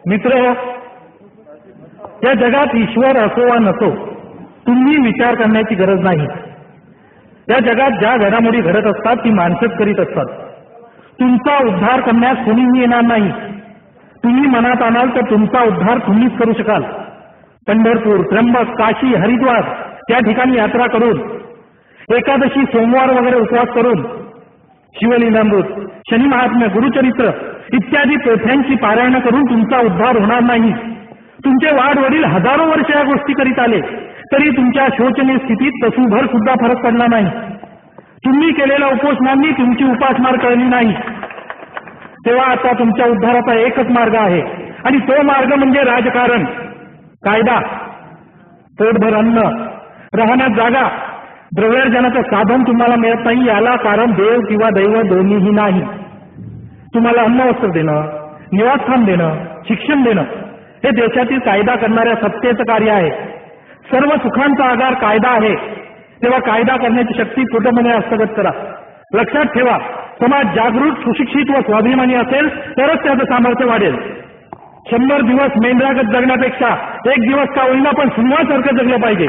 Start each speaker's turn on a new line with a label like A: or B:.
A: मित्र, या जगात ईश्वर असो वा नसो, तुम्ही विचार करण्याची गरज नाही. या जगात ज्या घडामोडी घडत असतात ती माणसंच करीत असतात. तुमचा उद्धार करण्यास कोणीही येणार नाही. तुम्ही मनात आणाल तर तुमचा उद्धार तुम्हीच करू शकाल. पंढरपूर, त्र्यंबक, काशी, हरिद्वार त्या ठिकाणी यात्रा करून, एकादशी, सोमवार वगैरे उपवास करून, शिवलीलामृत, शनी महात्म्य, गुरुचरित्र इत्यादी पोथ्यांची पारायण करून तुमचा उद्धार होणार नाही. तुमचे वाडवडील हजारो वर्ष या गोष्टी करीत आले तरी तुमच्या शोचनीय स्थितीत तसूभर सुद्धा फरक पडला नाही. तुम्ही केलेल्या उपोषणांनी तुमची उपासमार कळली नाही. तेव्हा आता तुमच्या उद्धाराचा एकच मार्ग आहे आणि तो मार्ग म्हणजे राजकारण, कायदा. पोटभर अन्न, राहण्यात जागा, द्रव्यार्जनाचं साधन तुम्हाला मिळत नाही. याला कारण देव किंवा दैव दोन्हीही नाही. तुम्हाला अन्न वस्त्र देणं, निवासस्थान देणं, शिक्षण देणं हे देशातील कायदा करणाऱ्या सत्तेचं कार्य आहे. सर्व सुखांचा आधार कायदा आहे. तेव्हा कायदा करण्याची शक्ती कुटुंबाने हस्तगत करा. लक्षात ठेवा, समाज जागृत, सुशिक्षित व स्वाभिमानी असेल तरच त्याचं सामर्थ्य वाढेल. 100 दिवस मेंढरागत जगण्यापेक्षा एक दिवस का होईना पण सिंहासारखं जगलं पाहिजे.